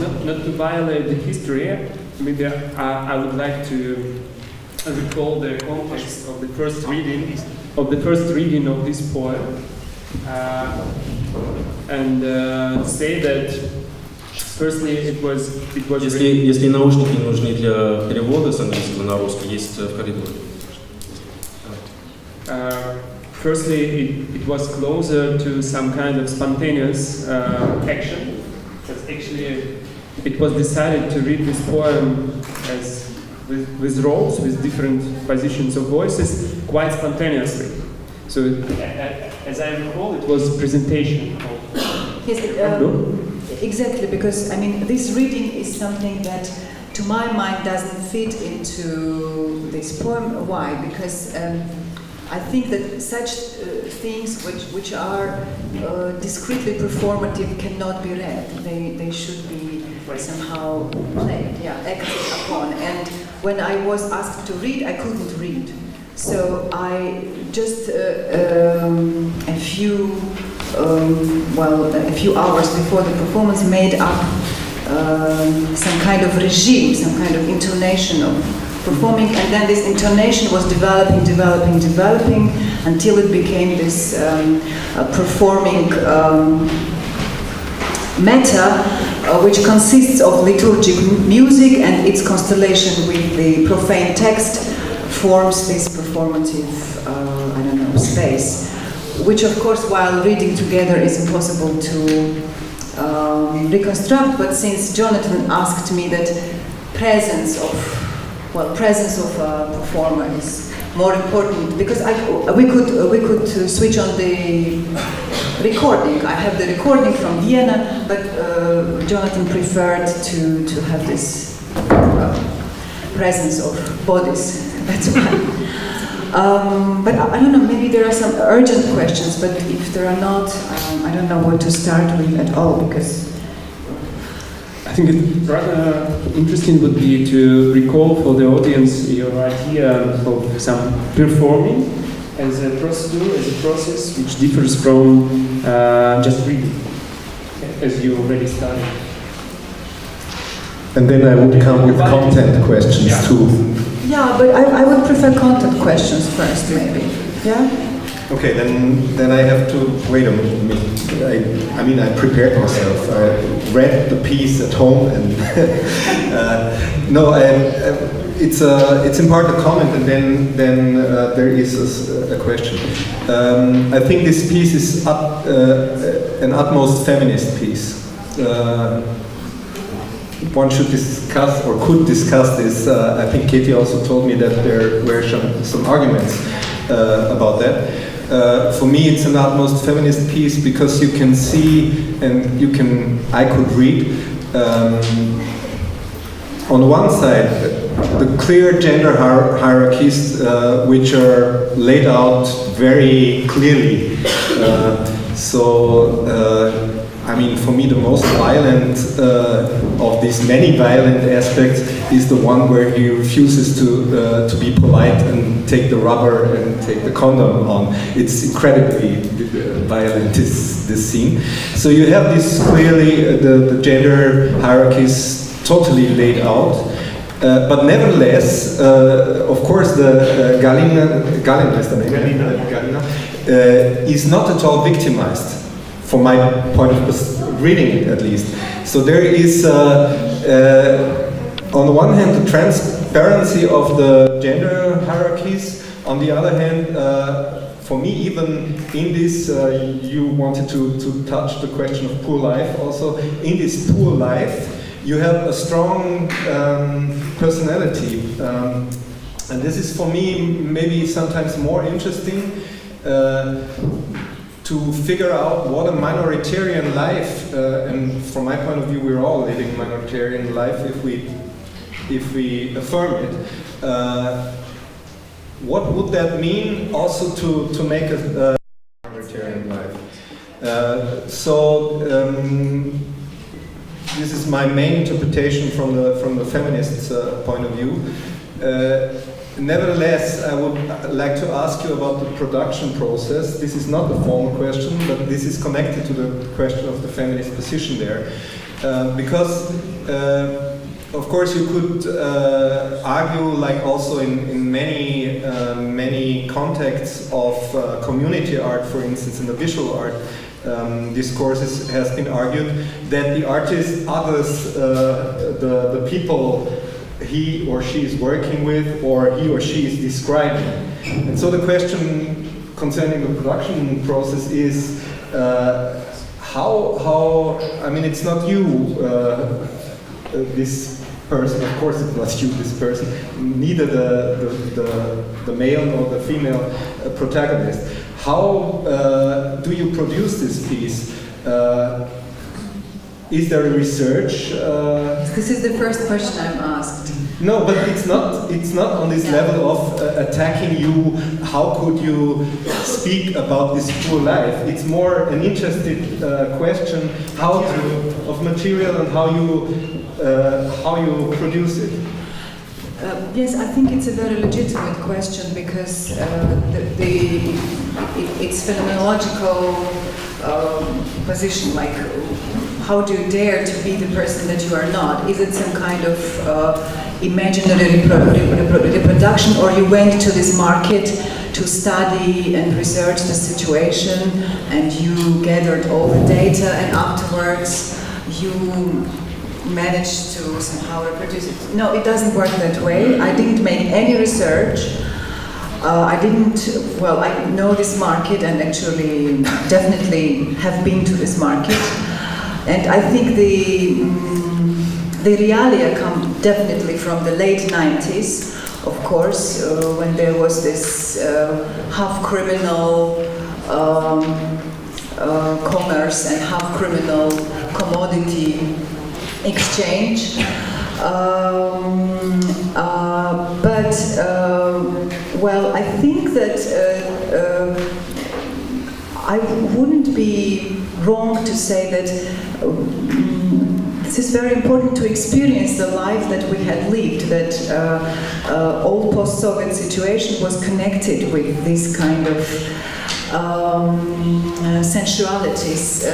not to violate the history, maybe I would like to recall the context of the first reading of this poem, and say that firstly it was Если наушники нужны для перевода с английского на русский, есть в коридоре. Firstly, it was closer to some kind of spontaneous action. But actually, it was decided to read this poem as with roles, with different positions of voices, quite spontaneously. So, as I recall, it was presentation of. Yes, exactly, because I mean, this reading is something that, to my mind, doesn't fit into this poem. Why? Because I think that such things which are discreetly performative cannot be read. They should be somehow played, acted upon. And when I was asked to read, I couldn't read. So I just a few hours before the performance made up some kind of regime, some kind of intonation of performing, and then this intonation was developing until it became this performing meta, which consists of liturgic music, and its constellation with the profane text forms this performative, space, which of course while reading together is impossible to reconstruct, but since Jonathan asked me that presence of a performer is more important, because we could switch on the recording. I have the recording from Vienna, but Jonathan preferred to have this presence of bodies. That's why. But I don't know, maybe there are some urgent questions, but if there are not, I don't know what to start with at all, because I think it's rather interesting would be to recall for the audience your idea of some performing as a procedure, as a process which differs from just reading, as you already started. And then I would come with content questions too. Yeah, but I would prefer content questions first, maybe. Yeah? Okay, then I have to wait a minute. I mean, I prepared myself. I read the piece at home, and it's in part a comment, and then there is a question. I think this piece is an utmost feminist piece. One should discuss or could discuss this. I think Keti also told me that there were some arguments about that. For me, it's an utmost feminist piece because you can see, and I could read, on one side, the clear gender hierarchies which are laid out very clearly. I mean, for me, the most violent of these many violent aspects is the one where he refuses to be polite and take the rubber and take the condom on. It's incredibly violent, this scene. So you have this clearly, the gender hierarchies totally laid out. But nevertheless, of course, the Galina is not at all victimized. From my point of reading it, at least. So there is, on the one hand, the transparency of the gender hierarchies. On the other hand, for me, even in this, you wanted to touch the question of poor life also. In this poor life, you have a strong personality. And this is, for me, maybe sometimes more interesting. To figure out what a minoritarian life, and from my point of view, we're all living a minoritarian life if we affirm it. What would that mean also to make a minoritarian life? This is my main interpretation from the feminist point of view. Nevertheless, I would like to ask you about the production process. This is not a formal question, but this is connected to the question of the feminist position there. because of course you could argue, like also in many contexts of community art, for instance in the visual art discourses, has been argued that the artist others the people he or she is working with, or he or she is describing. And so the question concerning the production process is how I mean, it's not you, this person, of course it's not you, this person, neither the male nor the female protagonist. How do you produce this piece? Is there a research? This is the first question I'm asked. No, but it's not on this level of attacking you. How could you speak about this poor life? It's more an interested question of material and how you produce it. Yes, I think it's a very legitimate question because it's phenomenological position, like how do you dare to be the person that you are not? Is it some kind of imaginary reproduction, or you went to this market to study and research the situation and you gathered all the data and afterwards you managed to somehow reproduce it? No, it doesn't work that way. I didn't make any research. I know this market and actually definitely have been to this market. And I think the realia come definitely from the late 90s, of course, when there was this half-criminal commerce and half-criminal commodity exchange. I think that I wouldn't be wrong to say that this is very important to experience the life that we had lived, that all post-Soviet situation was connected with this kind of sensualities,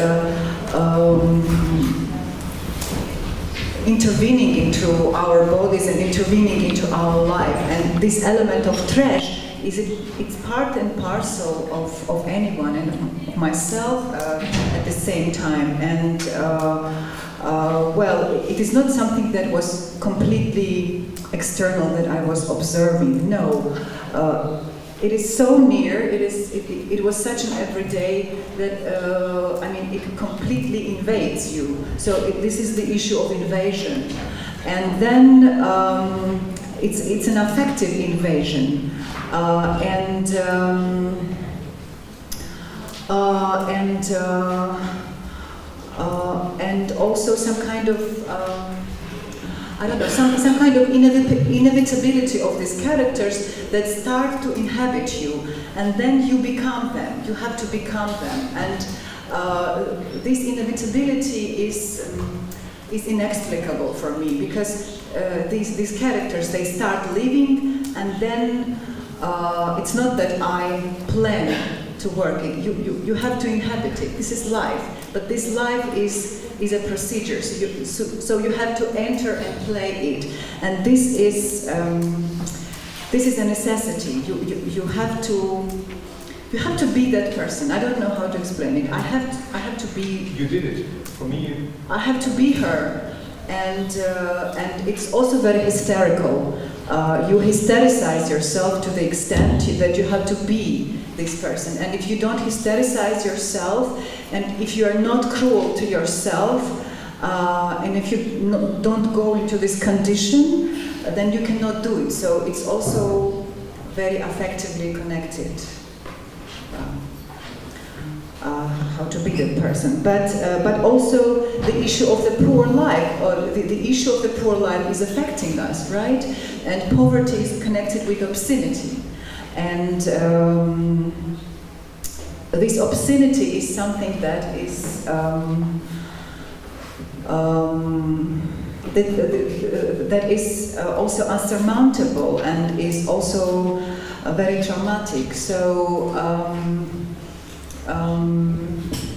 intervening into our bodies and intervening into our life. And this element of trash it's part and parcel of anyone and of myself at the same time. And it is not something that was completely external that I was observing. No, it is so near. It was such an everyday that it completely invades you. So this is the issue of invasion, and then it's an affective invasion. And also some kind of some kind of inevitability of these characters that start to inhabit you, and then you become them. You have to become them, and this inevitability is inexplicable for me, because these characters, they start living, and then it's not that I plan to work it. You have to inhabit it. This is life, but this life is a procedure. So you have to enter and play it, and this is a necessity. You have to be that person. I don't know how to explain it. I have to be. You did it for me. I have to be her, and it's also very hysterical. You hystericize yourself to the extent that you have to be this person. And if you don't hystericize yourself, and if you are not cruel to yourself, and if you don't go into this condition, then you cannot do it. So it's also very affectively connected. How to be that person, but also the issue of the poor life, or the issue of the poor life is affecting us, right? And poverty is connected with obscenity, and this obscenity is something that is that is also unsurmountable and is also very traumatic. So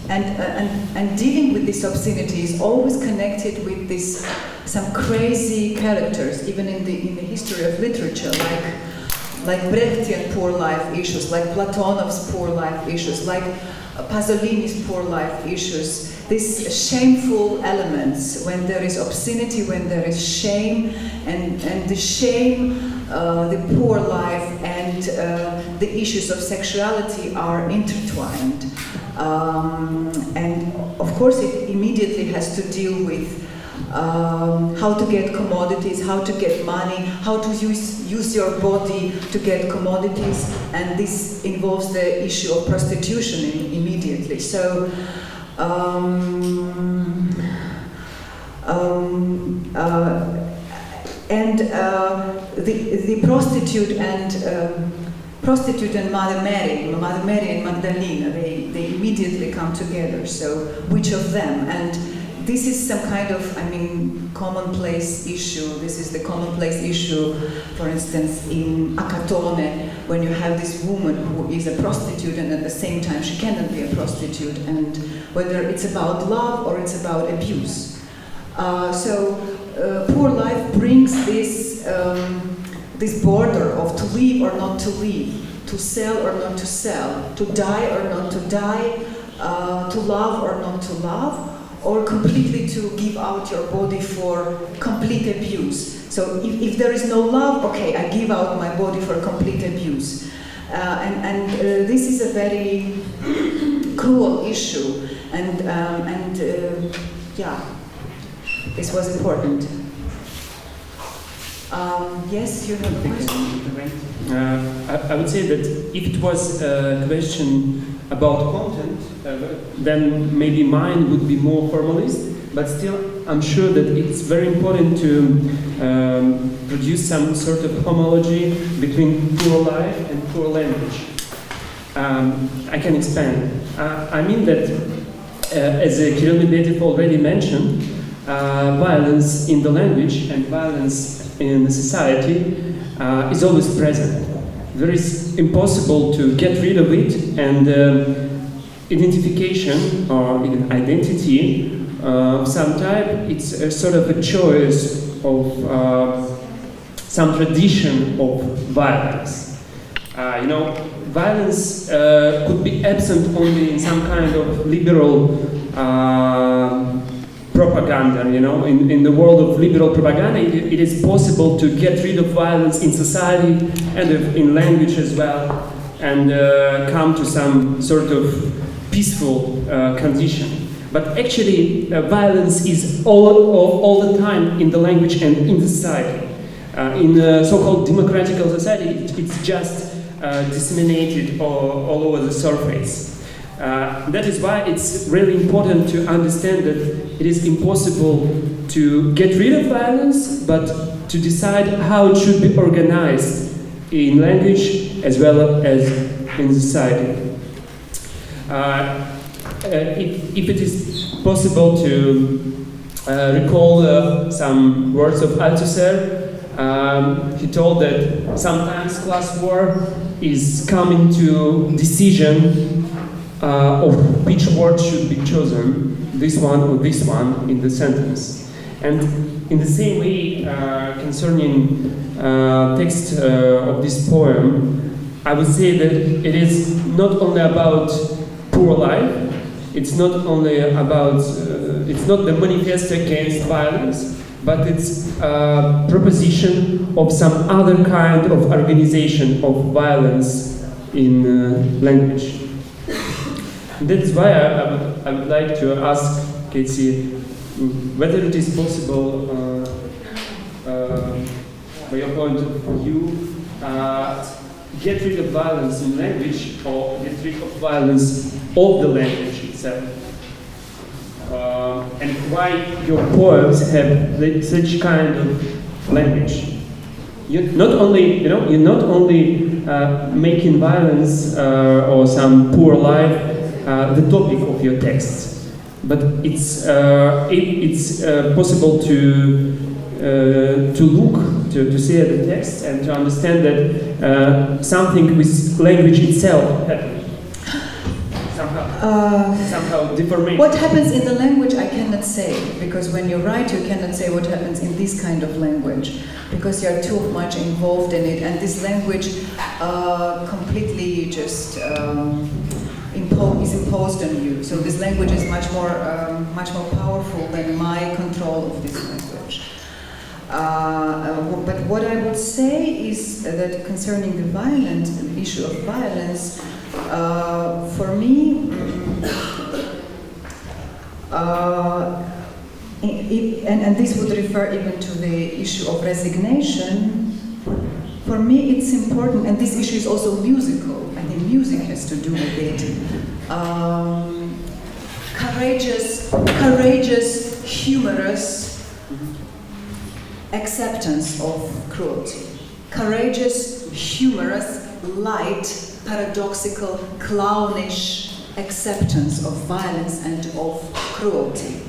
And dealing with this obscenity is always connected with this some crazy characters, even in the history of literature, like Brechtian poor life issues, like Platonov's poor life issues, like Pasolini's poor life issues. These shameful elements, when there is obscenity, when there is shame, and the shame, the poor life, and the issues of sexuality are intertwined. And of course it immediately has to deal with how to get commodities, how to get money, how to use your body to get commodities, and this involves the issue of prostitution immediately. So the prostitute and Mother Mary and Magdalena, they immediately come together. So which of them? And this is some kind of, commonplace issue. This is the commonplace issue, for instance, in Akatone, when you have this woman who is a prostitute and at the same time she cannot be a prostitute, and whether it's about love or it's about abuse. Poor life brings this border of to live or not to live, to sell or not to sell, to die or not to die, to love or not to love, or completely to give out your body for complete abuse. So if there is no love, okay, I give out my body for complete abuse. This is a very cruel issue, and this was important. Yes, you have a question? I would say that if it was a question about content, then maybe mine would be more formalist, but still I'm sure that it's very important to produce some sort of homology between poor life and poor language. I can expand. I mean that, as Kirill Medvedev already mentioned, violence in the language and violence in the society is always present. There is impossible to get rid of it, and identification or even identity of some type, it's a sort of a choice of some tradition of violence. Violence could be absent only in some kind of liberal propaganda, in the world of liberal propaganda, it is possible to get rid of violence in society and in language as well, and come to some sort of peaceful condition. But actually, violence is all the time in the language and in the society. In a so-called democratical society, it's just disseminated all over the surface. That is why it's really important to understand that it is impossible to get rid of violence, but to decide how it should be organized in language as well as in society. If it is possible to recall some words of Althusser, he told that sometimes class war is coming to decision of which word should be chosen, this one or this one in the sentence. And in the same way, concerning text of this poem, I would say that it is not only about poor life, it's not only about, it's not the manifesto against violence, but it's a proposition of some other kind of organization of violence in language. That is why I would like to ask Keti whether it is possible, by your point of view, get rid of violence in language or get rid of violence of the language itself. And why your poems have such kind of language. You're not only making violence or some poor life the topic of your texts, but it's possible to look, to see the text and to understand that something with language itself happened somehow. somehow deformation. What happens in the language I cannot say, because when you write you cannot say what happens in this kind of language, because you are too much involved in it, and this language completely just is imposed on you. So this language is much more powerful than my control of this language. But what I would say is that concerning the issue of violence, for me, and this would refer even to the issue of resignation. For me, it's important, and this issue is also musical. I think music has to do with it. Courageous, humorous acceptance of cruelty. Courageous, humorous, light, paradoxical, clownish acceptance of violence and of cruelty.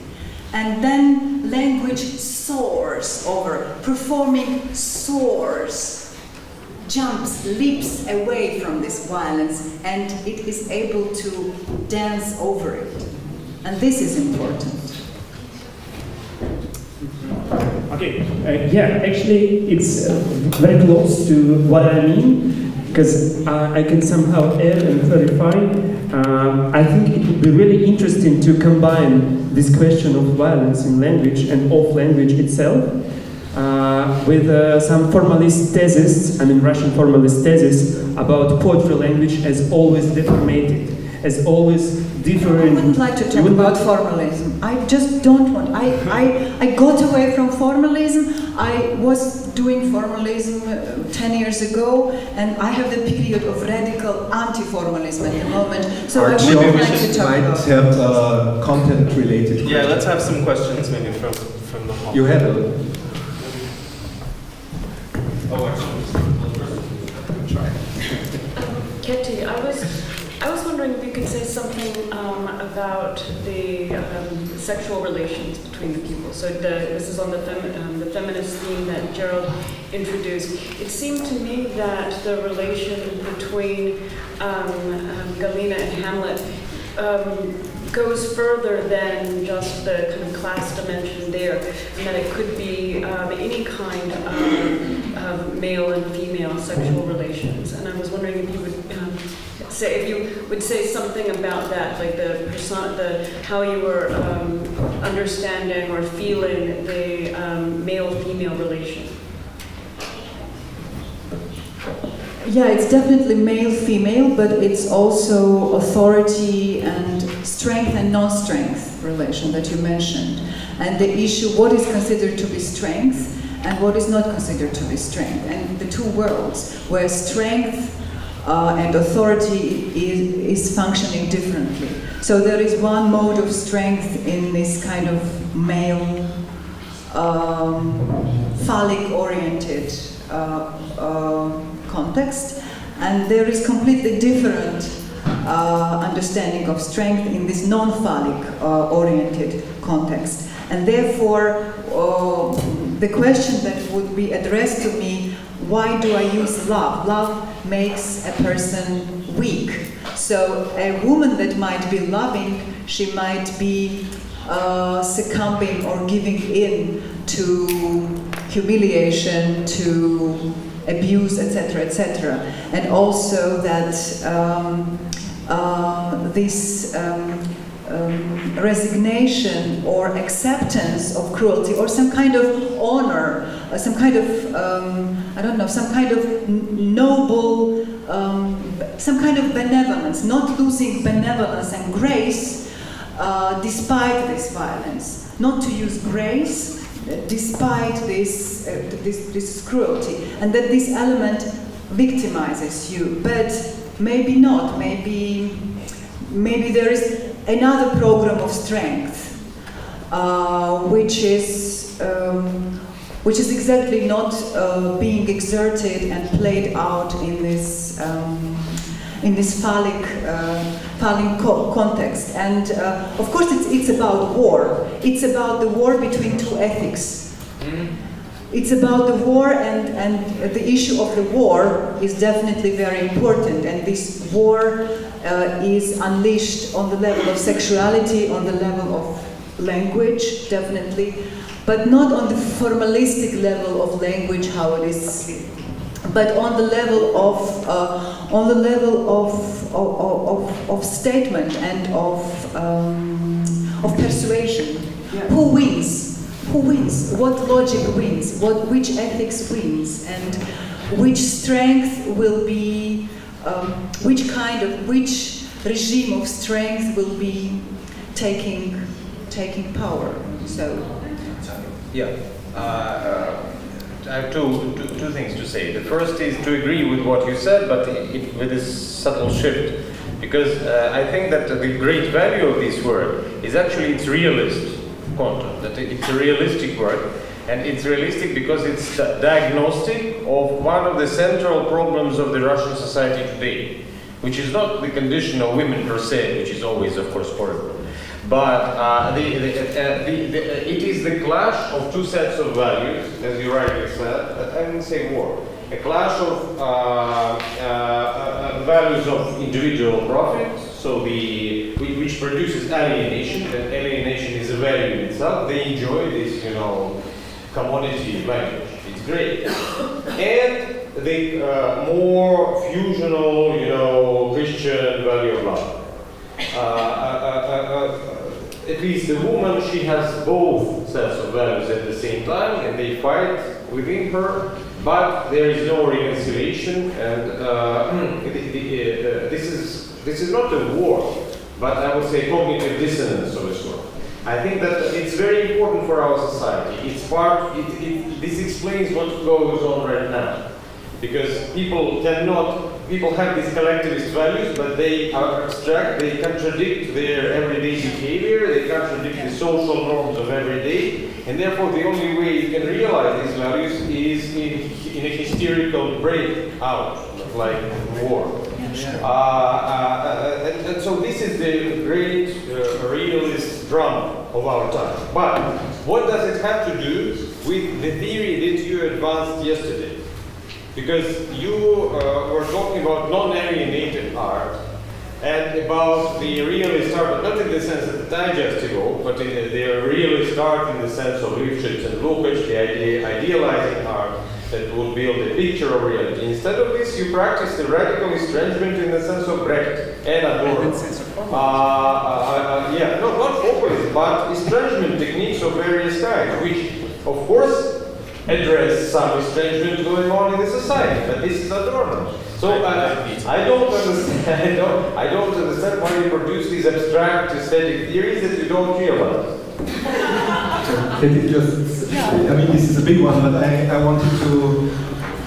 And then language soars over, performing soars, jumps, leaps away from this violence, and it is able to dance over it. And this is important. Okay, yeah, actually it's very close to what I mean, because I can somehow add and clarify. I think it would be really interesting to combine this question of violence in language and of language itself with some formalist thesis, I mean Russian formalist thesis, about poetry language as always deformated, as always different. I wouldn't like to talk about formalism. I just don't want. I got away from formalism. I was doing formalism 10 years ago, and I have the period of radical anti-formalism at the moment. So I wouldn't like to talk about it. Have content-related. Yeah, let's have some questions maybe from the hall. You have a. Oh, actually, try. Keti, I was wondering if you could say something about the sexual relations between the people. So this is on the feminist theme that Gerald introduced. It seemed to me that the relation between Galina and Hamlet goes further than just the kind of class dimension there, and that it could be any kind of male and female sexual relations. And I was wondering if you would say something about that, like how you were understanding or feeling the male-female relation. Yeah, it's definitely male-female, but it's also authority and strength and non-strength relation that you mentioned. And the issue, what is considered to be strength and what is not considered to be strength. And the two worlds, where strength and authority is functioning differently. So there is one mode of strength in this kind of male, phallic-oriented context, and there is completely different understanding of strength in this non-phallic oriented context. And therefore, the question that would be addressed to me, why do I use love? Love makes a person weak. So a woman that might be loving, she might be succumbing or giving in to humiliation, to abuse, etc., etc. And also that this resignation or acceptance of cruelty, or some kind of honor, some kind of I don't know, some kind of noble, some kind of benevolence, not losing benevolence and grace despite this violence, not to use grace despite this cruelty, and that this element victimizes you, but maybe not, maybe there is another program of strength, which is exactly not being exerted and played out in this phallic context. And of course it's about war. It's about the war between two ethics. It's about the war, and the issue of the war is definitely very important. And this war is unleashed on the level of sexuality, on the level of language, definitely, but not on the formalistic level of language, how it is, but on the level of statement and of persuasion. Yeah. Who wins? Who wins? What logic wins? Which ethics wins? And which strength will be? Which regime of strength will be taking power? So. Yeah. I have two things to say. The first is to agree with what you said, but with a subtle shift. Because I think that the great value of this word is actually its realist content, that it's a realistic word, and it's realistic because it's diagnostic of one of the central problems of the Russian society today, which is not the condition of women per se, which is always, of course, horrible. But it is the clash of two sets of values, as you rightly said. I wouldn't say war. A clash of values of individual profit, so which produces alienation, and alienation is a value in itself. They enjoy this, commodity language. It's great. And the more fusional, Christian value of love. At least the woman, she has both sets of values at the same time, and they fight within her, but there is no reconciliation, and this is not a war, but I would say cognitive dissonance of a sort. I think that it's very important for our society. This explains what goes on right now, because people have these collectivist values, but they are abstract, they contradict their everyday behavior, they contradict the social norms of every day, and therefore the only way you can realize these values is in a hysterical breakout, like war. And so this is the great realist drama of our time. But what does it have to do with the theory that you advanced yesterday? Because you were talking about non-alienated art and about the realist art, but not in the sense that the digestible, but in the realist art in the sense of Lifshitz and Lukács, the idealizing art that would build a picture of reality. Instead of this, you practice the radical estrangement in the sense of Brecht and Adorno. Not populism, but estrangement techniques of various kinds, which, of course, address some estrangement going on in the society, but this is Adorno. So I don't understand why you produce these abstract aesthetic theories that you don't realize. This is a big one, but I wanted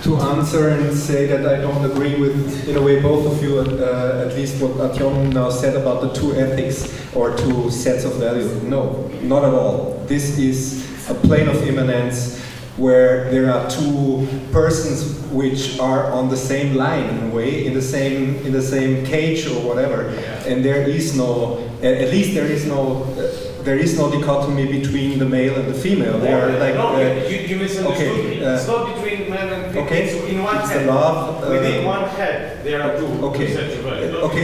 to answer and say that I don't agree with, in a way, both of you, at least what Artyom now said about the two ethics or two sets of values. No, not at all. This is a plane of immanence where there are two persons which are on the same line in a way, in the same cage or whatever, and there is no, at least there is no dichotomy between the male and the female. They are like you misunderstood me. It's not between man and female. Okay, it's in one head. Within one head, there are two. Okay,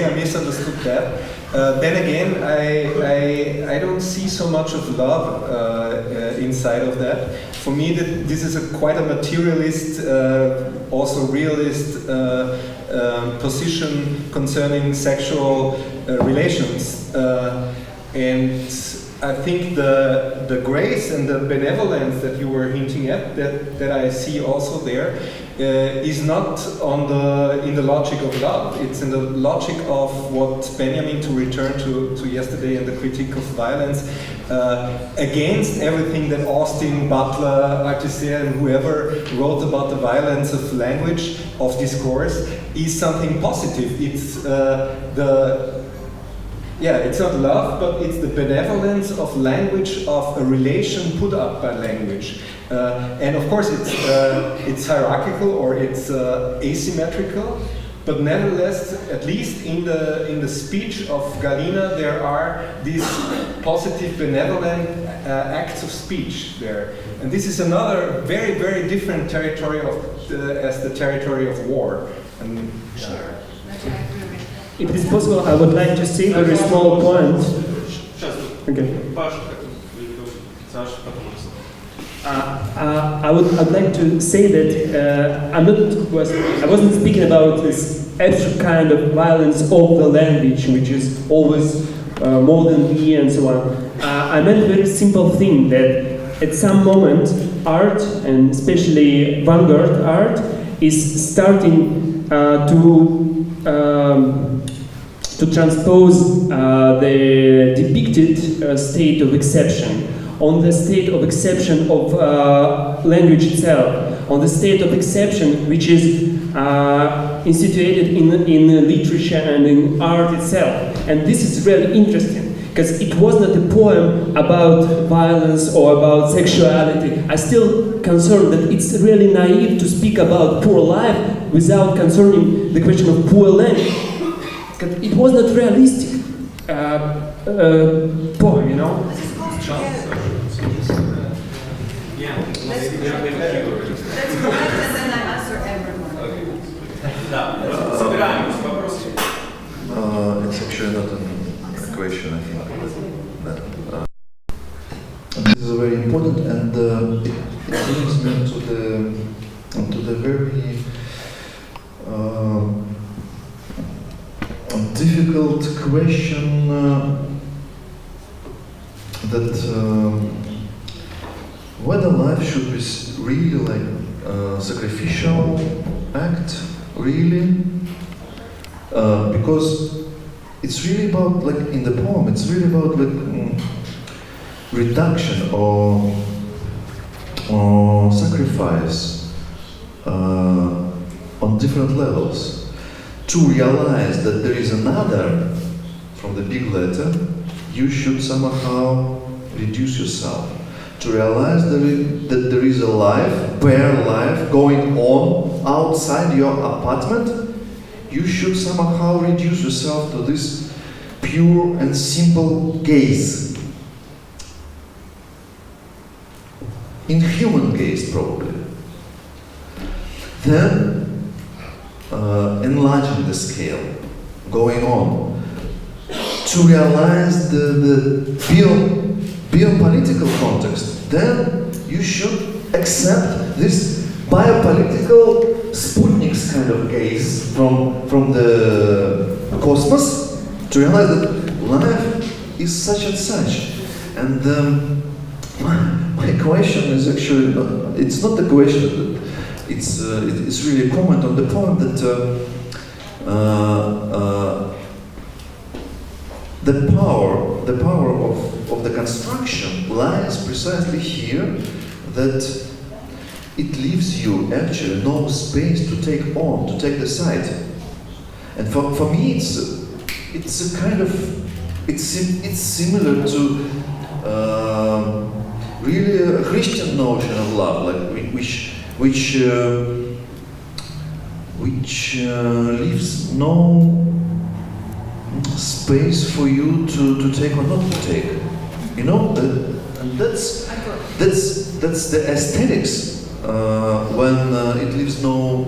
I misunderstood that. Then again, I don't see so much of love inside of that. For me, this is quite a materialist, also realist position concerning sexual relations, and I think the grace and the benevolence that you were hinting at, that I see also there, is not in the logic of love. It's in the logic of what Benjamin, to return to yesterday and the critique of violence, against everything that Austin, Butler, Althusser and whoever wrote about the violence of language, of discourse, is something positive. It's it's not love, but it's the benevolence of language, of a relation put up by language. And of course it's hierarchical or it's asymmetrical, but nevertheless, at least in the speech of Galina, there are these positive, benevolent acts of speech there. And this is another very, very different territory as the territory of war. And, Sure, that I agree with. if it is possible, I would like to say a very small point. Okay. I'd like to say that I wasn't speaking about this extra kind of violence of the language, which is always more than me and so on. I meant a very simple thing that at some moment art, and especially vanguard art, is starting to transpose the depicted state of exception on the state of exception of language itself, on the state of exception which is instituted in literature and in art itself. And this is really interesting, because it was not a poem about violence or about sexuality. I still concerned that it's really naive to speak about poor life without concerning the question of poor language. It was not realistic poem, you know? Let's go ahead and then I answer everyone. It's actually not a question, I think. This is very important, and it brings me to the very difficult question that whether life should be really like a sacrificial act, really, because it's really about, like in the poem, it's really about like reduction or sacrifice on different levels. To realize that there is another, from the big letter, you should somehow reduce yourself. To realize that there is a life, bare life, going on outside your apartment, you should somehow reduce yourself to this pure and simple gaze. Inhuman gaze, probably. Then, enlarging the scale, going on, to realize the biopolitical context, then you should accept this biopolitical Sputnik's kind of gaze from the cosmos, to realize that life is such and such. And my question is actually, it's not the question, it's really a comment on the point that the power of the construction lies precisely here, that it leaves you actually no space to take on, to take the side. And for me, it's a kind of, it's similar to really a Christian notion of love, like which leaves no space for you to take or not to take. You know, and that's the aesthetics when it leaves no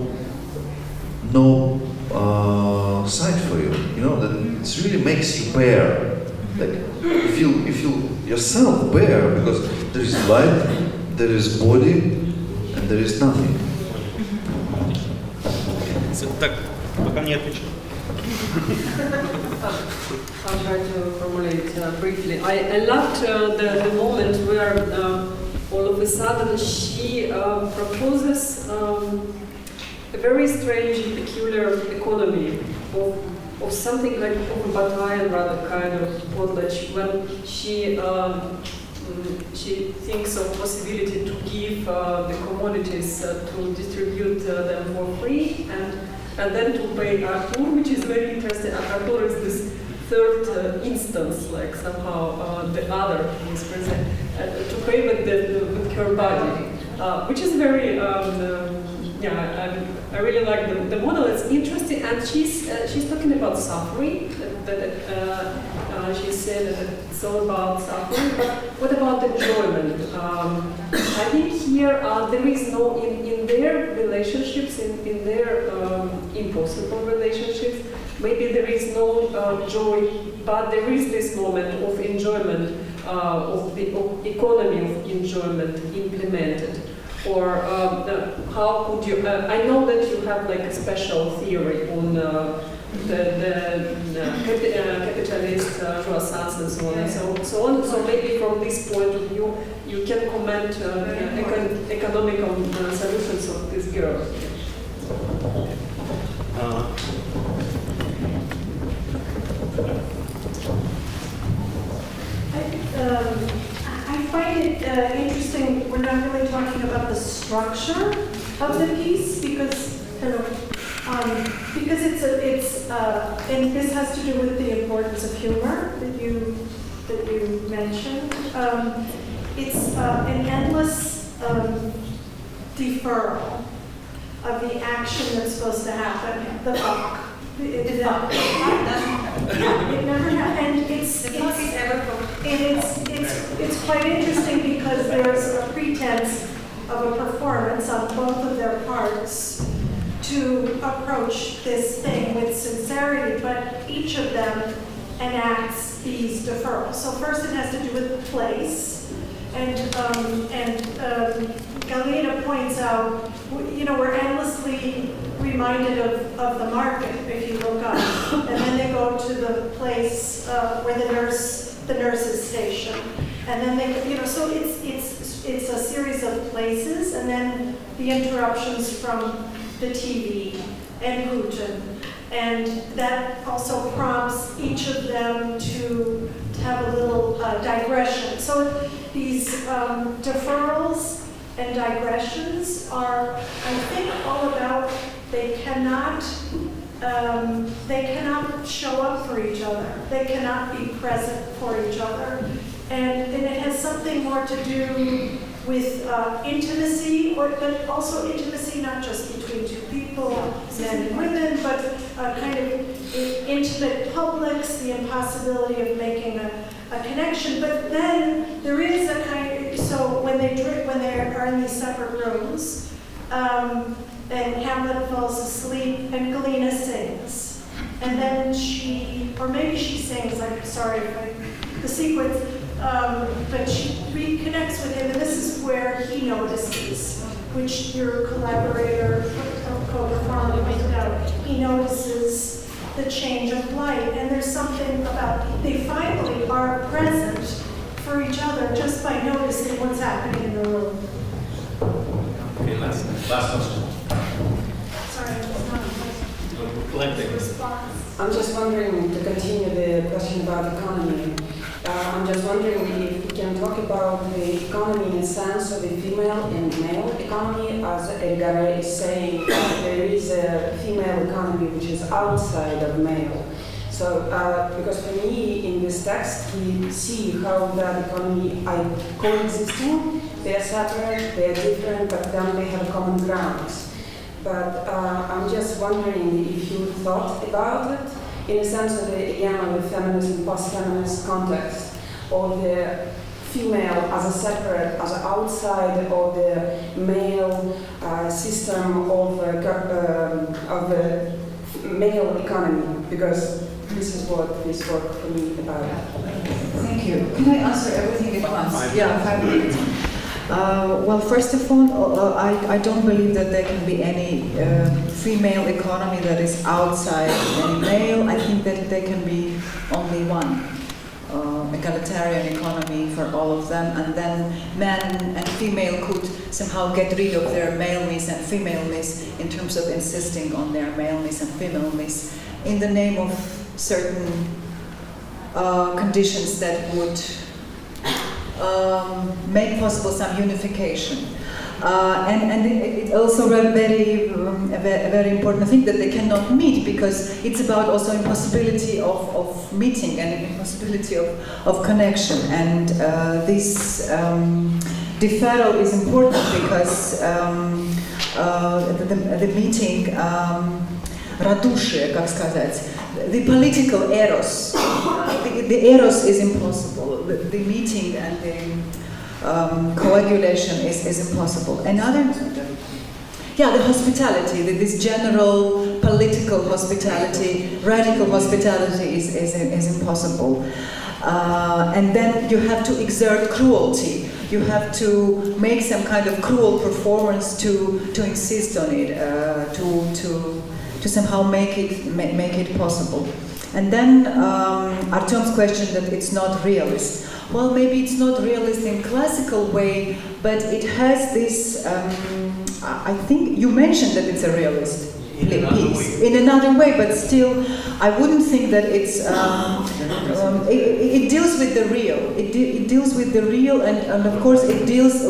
side for you. You know, that it really makes you bare. Like you feel yourself bare, because there is light, there is body, and there is nothing. Так, пока не отвечу. I'll try to formulate briefly. I loved the moment where all of a sudden she proposes a very strange and peculiar economy of something like of a battalion, rather kind of potlatch, when she thinks of possibility to give the commodities to distribute them for free, and then to pay Artur, which is very interesting. Artur is this third instance, like somehow the other is present, to pay with her body, which is very, I really like the model. It's interesting, and she's talking about suffering, that she said that it's all about suffering, but what about enjoyment? I think here there is no, in their relationships, in their impossible relationships, maybe there is no joy, but there is this moment of enjoyment, of the economy of enjoyment implemented. Or how could you, I know that you have like a special theory on the capitalist croissants and so on and so on. So maybe from this point of view, you can comment economical solutions of this girl. I find it interesting. We're not really talking about the structure of the piece because it's and this has to do with the importance of humor that you mentioned. It's an endless deferral of the action that's supposed to happen. The fuck. It never happened. It's quite interesting because there's a pretense of a performance on both of their parts to approach this thing with sincerity, but each of them enacts these deferrals. So first it has to do with place, and Galina points out, we're endlessly reminded of the market if you look up, and then they go to the place where the nurse is stationed, and then they, so it's a series of places, and then the interruptions from the TV and Putin, and that also prompts each of them to have a little digression. So these deferrals and digressions are, I think, all about they cannot show up for each other. They cannot be present for each other. And it has something more to do with intimacy, but also intimacy not just between two people, men and women, but kind of intimate publics, the impossibility of making a connection. But then there is a kind of, so when they are in these separate rooms, and Hamlet falls asleep, and Galina sings. And then or maybe she sings, I'm sorry if the sequence, but she reconnects with him, and this is where he notices, which your collaborator, co-performer pointed out, he notices the change of light, and there's something about, they finally are present for each other just by noticing what's happening in the room. Okay, last question. Sorry, it's not a response. I'm just wondering, to continue the question about economy, I'm just wondering if we can talk about the economy in the sense of the female and male economy, as Edgar is saying, there is a female economy which is outside of male. So, because for me, in this text, we see how that economy are coexisting. They are separate, they are different, but then they have common grounds. But I'm just wondering if you thought about it in a sense of the feminist and post-feminist context, or the female as a separate, as an outside of the male system of the male economy, because this is what this work for me about. Thank you. Can I answer everything at once? Yeah, 5 minutes. Well, first of all, I don't believe that there can be any female economy that is outside any male. I think that there can be only one egalitarian economy for all of them, and then men and female could somehow get rid of their maleness and femaleness in terms of insisting on their maleness and femaleness in the name of certain conditions that would make possible some unification. And it also a very important thing that they cannot meet, because it's about also impossibility of meeting and impossibility of connection. And this deferral is important because the meeting радушие, как сказать, the political eros. The eros is impossible. The meeting and the coagulation is impossible. Another, the hospitality, this general political hospitality, radical hospitality is impossible. And then you have to exert cruelty. You have to make some kind of cruel performance to insist on it, to somehow make it possible. And then Artem's question that it's not realist. Well, maybe it's not realist in classical way, but it has this. I think you mentioned that it's a realist piece in another way, but still, I wouldn't think that it's. It deals with the real. It deals with the real, and of course, it deals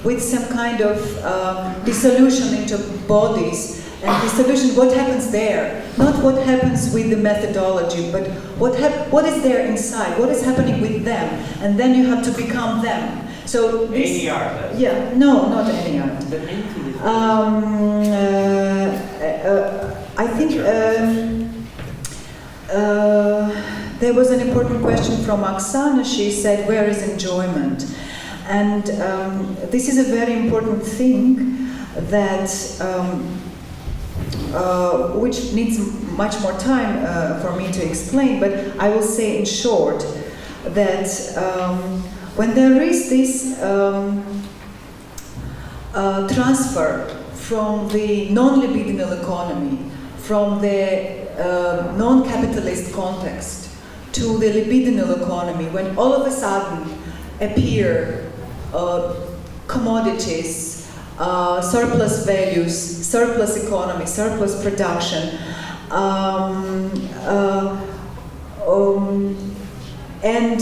with some kind of dissolution into bodies. And dissolution, what happens there? Not what happens with the methodology, but what is there inside? What is happening with them? And then you have to become them. So this, any art? Yeah, no, not any art. I think there was an important question from Oxana. She said, "Where is enjoyment?" And this is a very important thing that. Which needs much more time for me to explain, but I will say in short that when there is this transfer from the non-libidinal economy, from the non-capitalist context to the libidinal economy, when all of a sudden appear commodities, surplus values, surplus economy, surplus production, and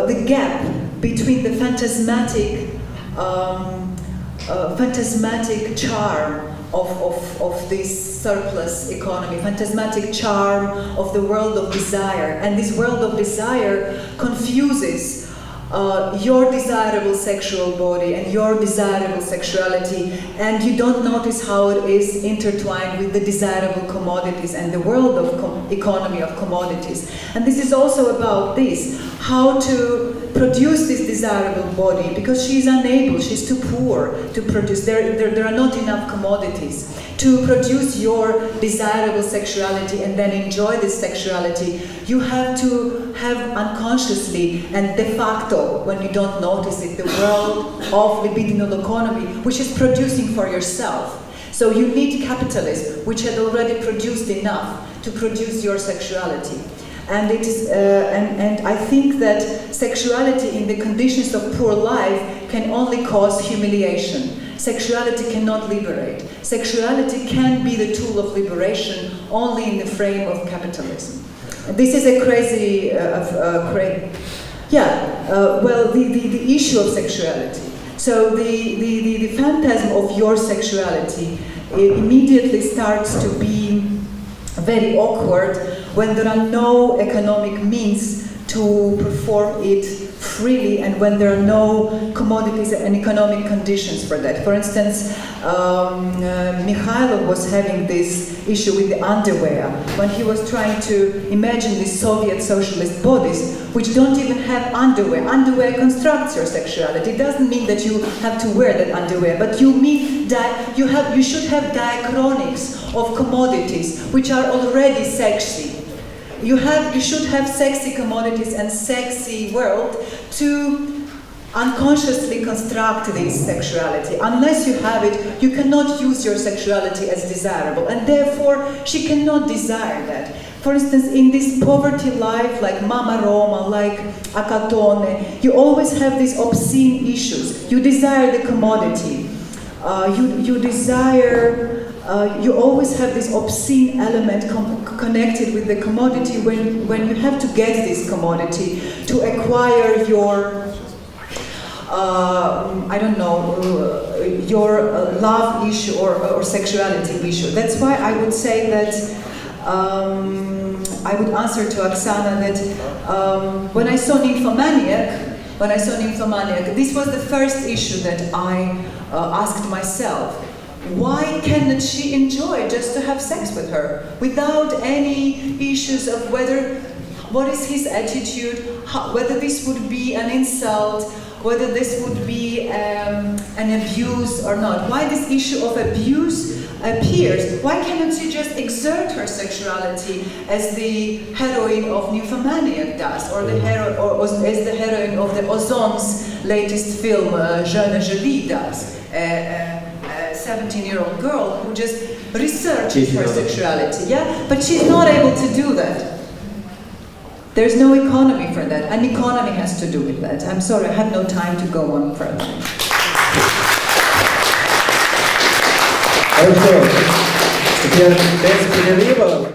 the gap between the phantasmatic charm of this surplus economy, phantasmatic charm of the world of desire, and this world of desire confuses your desirable sexual body and your desirable sexuality, and you don't notice how it is intertwined with the desirable commodities and the world of economy of commodities. And this is also about this, how to produce this desirable body, because she's unable, she's too poor to produce, there are not enough commodities to produce your desirable sexuality and then enjoy this sexuality. You have to have unconsciously and de facto, when you don't notice it, the world of libidinal economy, which is producing for yourself. So you need capitalism, which had already produced enough to produce your sexuality. And it is, and I think that sexuality in the conditions of poor life can only cause humiliation. Sexuality cannot liberate. Sexuality can be the tool of liberation only in the frame of capitalism. This is a crazy, the issue of sexuality. So the phantasm of your sexuality immediately starts to be very awkward when there are no economic means to perform it freely, and when there are no commodities and economic conditions for that. For instance, Mikhailov was having this issue with the underwear when he was trying to imagine these Soviet socialist bodies which don't even have underwear. Underwear constructs your sexuality. It doesn't mean that you have to wear that underwear, but you mean that you should have diachronics of commodities which are already sexy. You should have sexy commodities and sexy world to unconsciously construct this sexuality. Unless you have it, you cannot use your sexuality as desirable, and therefore she cannot desire that. For instance, in this poverty life, like Mama Roma, like Akatone, you always have these obscene issues. You desire the commodity. You always have this obscene element connected with the commodity when you have to get this commodity to acquire your, your love issue or sexuality issue. That's why I would say that, I would answer to Oksana that when I saw Nymphomaniac, this was the first issue that I asked myself. why cannot she enjoy just to have sex with her without any issues of what is his attitude, whether this would be an insult, whether this would be an abuse or not? Why this issue of abuse appears? Why cannot she just exert her sexuality as the heroine of Nymphomaniac does, or as the heroine of the Ozon's latest film, Jeune Jolie does? A 17-year-old girl who just researches her sexuality, yeah? But she's not able to do that. There's no economy for that. An economy has to do with that. I'm sorry, I have no time to go on further. Хорошо. Теперь без перерыва.